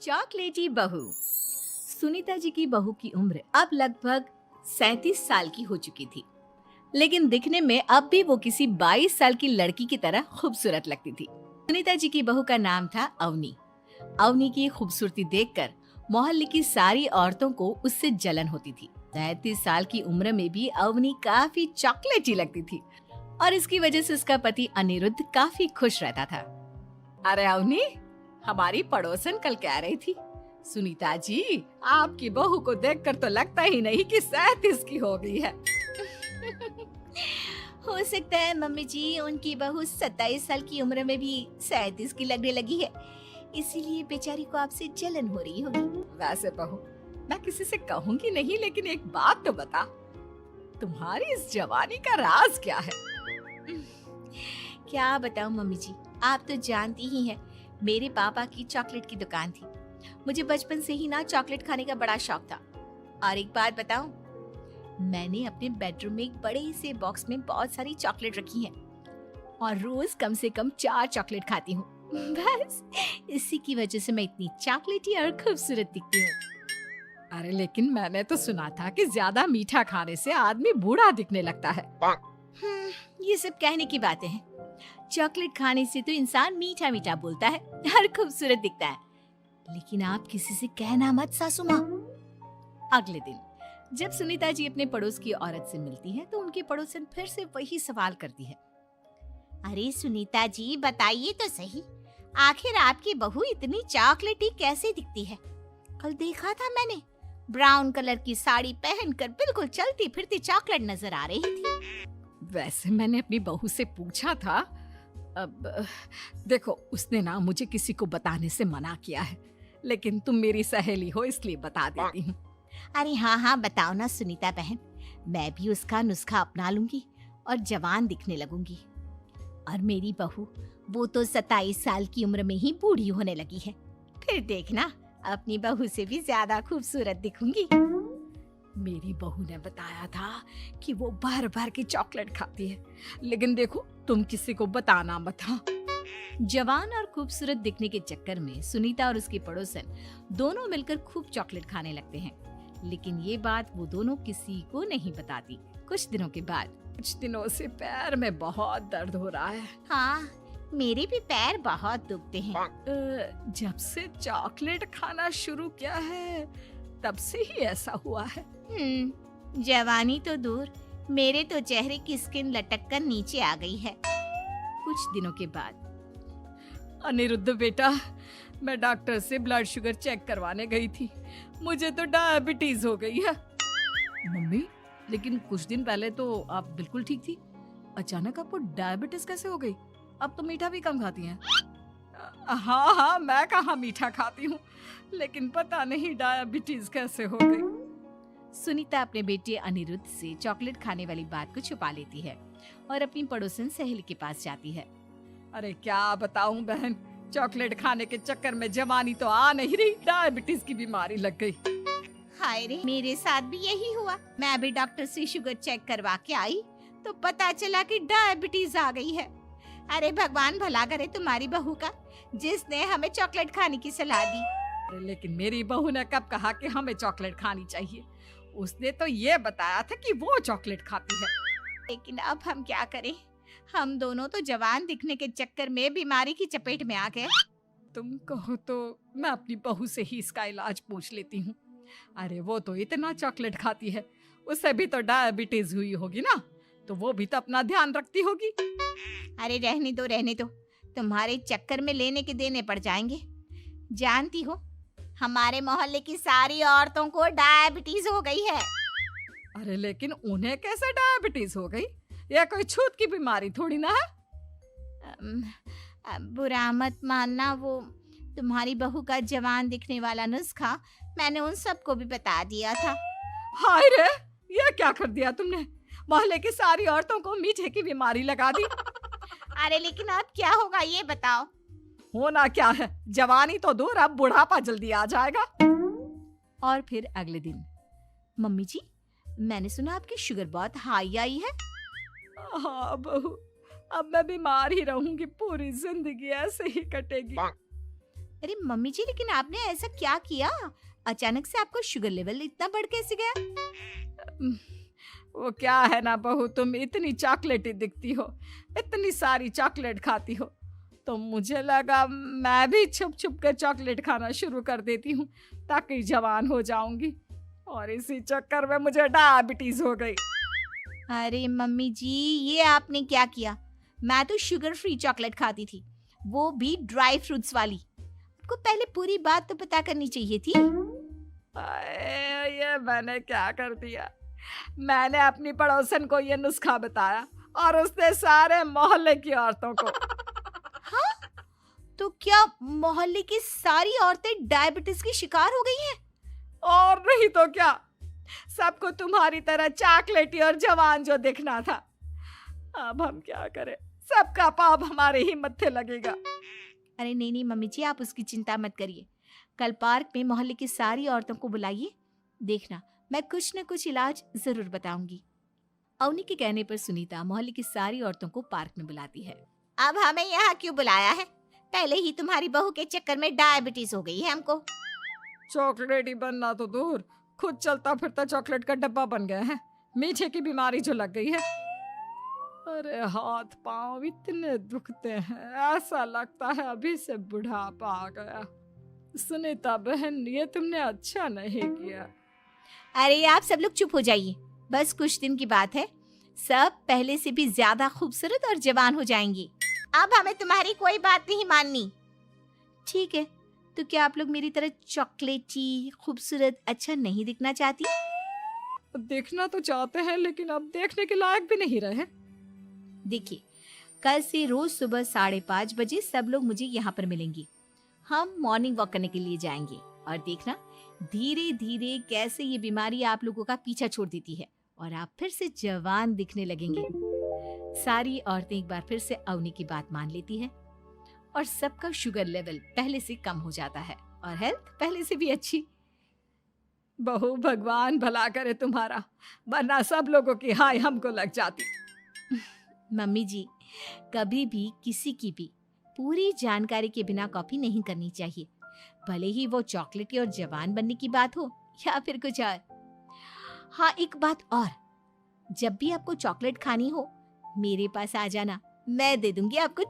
चॉकलेटी बहू। सुनीता जी की बहू की उम्र अब लगभग 37 साल की हो चुकी थी, लेकिन दिखने में अब भी वो किसी 22 साल की लड़की की तरह खूबसूरत लगती थी। सुनीता जी की बहू का नाम था अवनी। अवनी की खूबसूरती देखकर मोहल्ले की सारी औरतों को उससे जलन होती थी। 37 साल की उम्र में भी अवनी काफी चॉकलेटी लगती थी और इसकी वजह से उसका पति अनिरुद्ध काफी खुश रहता था। अरे अवनी, हमारी पड़ोसन कल कह रही थी, सुनीता जी आपकी बहू को देखकर तो लगता ही नहीं कि 37 की हो गई है। हो सकता है मम्मी जी उनकी बहू 27 साल की उम्र में भी 37 की लगने लगी है, इसीलिए बेचारी को आपसे जलन हो रही होगी। वैसे बहू, मैं किसी से कहूंगी नहीं, लेकिन एक बात तो बता, तुम्हारी इस जवानी का राज क्या है? क्या बताऊं मम्मी जी, आप तो जानती ही हैं, मेरे पापा की चॉकलेट की दुकान थी। मुझे बचपन से ही ना चॉकलेट खाने का बड़ा शौक था। और एक बात बताऊं, मैंने अपने बेडरूम में एक बड़े से बॉक्स में बहुत सारी चॉकलेट रखी हैं और रोज कम से कम 4 चॉकलेट खाती हूँ। बस इसी की वजह से मैं इतनी चॉकलेटी और खूबसूरत दिखती हूँ। अरे लेकिन मैंने तो सुना था कि ज्यादा मीठा खाने से आदमी बूढ़ा दिखने लगता है। ये सब कहने की बातें हैं। चॉकलेट खाने से तो इंसान मीठा मीठा बोलता है और खूबसूरत दिखता है, लेकिन आप किसी से कहना मत सासू माँ। अगले दिन जब सुनीता जी अपने पड़ोस की औरत से मिलती है तो उनकी पड़ोसन फिर से वही सवाल करती है। अरे सुनीता जी बताइए तो सही, आखिर आपकी बहू इतनी चॉकलेटी कैसे दिखती है? कल देखा था मैंने, ब्राउन कलर की साड़ी पहनकर बिल्कुल चलती फिरती चॉकलेट नजर आ रही थी। वैसे मैंने अपनी बहू से पूछा था, अब देखो उसने ना मुझे किसी को बताने से मना किया है, लेकिन तुम मेरी सहेली हो इसलिए बता देती हूँ। अरे हाँ बताओ ना सुनीता बहन, मैं भी उसका नुस्खा अपना लूंगी और जवान दिखने लगूंगी। और मेरी बहू वो तो 27 साल की उम्र में ही बूढ़ी होने लगी है, फिर देखना अपनी बहू से भी ज्यादा खूबसूरत दिखूंगी। मेरी बहू ने बताया था कि वो भर भर के चॉकलेट खाती है, लेकिन देखो तुम किसी को बताना मत। हाँ। जवान और खूबसूरत दिखने के चक्कर में सुनीता और उसकी पड़ोसन दोनों मिलकर खूब चॉकलेट खाने लगते हैं, लेकिन ये बात वो दोनों किसी को नहीं बताती। कुछ दिनों के बाद, कुछ दिनों से पैर में बहुत दर्द हो रहा है। हाँ, मेरे भी पैर बहुत दुखते हैं। जब से चॉकलेट खाना शुरू किया है तब से ही ऐसा हुआ है। जवानी तो दूर, मेरे तो चेहरे की स्किन लटक कर नीचे आ गई है। कुछ दिनों के बाद, अनिरुद्ध बेटा, मैं डॉक्टर से ब्लड शुगर चेक करवाने गई थी, मुझे तो डायबिटीज हो गई है। मम्मी, लेकिन कुछ दिन पहले तो आप बिल्कुल ठीक थी, अचानक आपको डायबिटीज कैसे हो गई? अब तो मीठा भी कम खाती हैं। हाँ, मैं कहाँ मीठा खाती हूँ, लेकिन पता नहीं डायबिटीज कैसे हो गई। सुनीता अपने बेटे अनिरुद्ध से चॉकलेट खाने वाली बात को छुपा लेती है और अपनी पड़ोसन सहेली के पास जाती है। अरे क्या बताऊं बहन, चॉकलेट खाने के चक्कर में जवानी तो आ नहीं रही, डायबिटीज की बीमारी लग गई। हाय रे, मेरे साथ भी यही हुआ। मैं अभी डॉक्टर से शुगर चेक करवा के आई तो पता चला कि डायबिटीज आ गई है। अरे भगवान भला करे तुम्हारी बहू का, जिसने हमें चॉकलेट खाने की सलाह दी। लेकिन मेरी बहू ने कब कहा कि हमें चॉकलेट खानी चाहिए? उसने तो ये बताया था कि वो चॉकलेट खाती है। लेकिन अब हम क्या करें, हम दोनों तो जवान दिखने के चक्कर में बीमारी की चपेट में आ गए। तुम कहो तो मैं अपनी बहू से ही इसका इलाज पूछ लेती हूँ। अरे वो तो इतना चॉकलेट खाती है, उसे भी तो डायबिटीज हुई होगी ना, तो वो भी तो अपना ध्यान रखती होगी। अरे रहने दो, तुम्हारे चक्कर में लेने के देने पड़ जाएंगे। जानती हो, हमारे मोहल्ले की सारी औरतों को डायबिटीज हो गई है। अरे लेकिन उन्हें कैसे डायबिटीज हो गई? यह कोई छूत की बीमारी थोड़ी ना है। बुरा मत मानना, वो तुम्हारी बहू का जवान दिखने वाला नुस्खा मैंने उन सबको भी बता दिया था। हाय रे, ये क्या कर दिया तुमने? मोहल्ले की सारी औरतों को मीठे की बीमारी लगा दी। अरे लेकिन अब क्या होगा ये बताओ। होना क्या है, जवानी तो दूर, अब बुढ़ापा जल्दी आ जाएगा। और फिर अगले दिन, मम्मी जी मैंने सुना आपकी शुगर बहुत हाई आई है। हाँ बहू, अब मैं बीमार ही रहूंगी, पूरी जिंदगी ऐसे ही कटेगी। अरे मम्मी जी, लेकिन आपने ऐसा क्या किया? अचानक से आपको शुगर लेवल इतना बढ़ कैसे गया? उम, वो क्या है ना बहू, तुम इतनी चॉकलेटी दिखती हो, इतनी सारी चॉकलेट खाती हो, तो मुझे लगा मैं भी छुप छुप कर चॉकलेट खाना शुरू कर देती हूँ ताकि जवान हो जाऊंगी, और इसी चक्कर में मुझे डायबिटीज हो गई। अरे मम्मी जी, ये आपने क्या किया? मैं तो शुगर फ्री चॉकलेट खाती थी, वो भी ड्राई फ्रूट्स वाली। आपको पहले पूरी बात तो पता करनी चाहिए थी। ये मैंने क्या कर दिया? मैंने अपनी पड़ोसन को ये नुस्खा बताया और उसने सारे मोहल्ले की औरतों को। हाँ? तो क्या मोहल्ले की सारी औरतें डायबिटीज की शिकार हो गई हैं? और नहीं तो क्या, सबको तुम्हारी तरह चॉकलेटी और जवान जो दिखना था। अब हम क्या करें, सबका पाप हमारे ही मत्थे लगेगा। अरे नहीं नहीं मम्मी जी, आप उसकी चिंता मत करिए। कल पार्क में मोहल्ले की सारी औरतों को बुलाइए, देखना मैं कुछ न कुछ इलाज जरूर बताऊंगी। अवनी के कहने पर सुनीता मोहल्ले की सारी औरतों को पार्क में बुलाती है। अब हमें यहाँ क्यों बुलाया है? पहले ही तुम्हारी बहू के चक्कर में डायबिटीज हो गई है हमको। चॉकलेट ही बनना तो दूर, खुद चलता फिरता चॉकलेट का डब्बा बन गया है। मीठे की बीमारी जो लग गई है। अरे हाथ पांव इतने दुखते हैं, ऐसा लगता है अभी से बुढ़ापा आ गया। सुनीता बहन, ये तुमने अच्छा नहीं किया। अरे आप सब लोग चुप हो जाइए, बस कुछ दिन की बात है, सब पहले से भी ज्यादा खूबसूरत और जवान हो जाएंगी। अब हमें तुम्हारी कोई बात नहीं माननी। ठीक है, तो क्या आप लोग मेरी तरह चॉकलेटी, खूबसूरत, अच्छा नहीं दिखना चाहती? देखना तो चाहते हैं, लेकिन अब देखने के लायक भी नहीं रहे। देखिए, कल से रोज सुबह 5:30 बजे सब लोग मुझे यहाँ पर मिलेंगे। हम मॉर्निंग वॉक करने के लिए जाएंगे और देखना धीरे धीरे कैसे ये बीमारी आप लोगों का पीछा छोड़ देती है और आप फिर से जवान दिखने लगेंगे। सारी औरतें एक बार फिर से अवनी की बात मान लेती है और सबका शुगर लेवल पहले से कम हो जाता है और हेल्थ पहले से भी अच्छी। बहू, भगवान भला करे तुम्हारा, वरना सब लोगों की हाय हमको लग जाती। मम्मी जी, कभी भी किसी की भी पूरी जानकारी के बिना कॉपी नहीं करनी चाहिए, भले ही वो चॉकलेटी और जवान बनने की बात हो या फिर कुछ और। हाँ, एक बात और, जब भी आपको चॉकलेट खानी हो मेरे पास आ जाना, मैं दे दूंगी आपको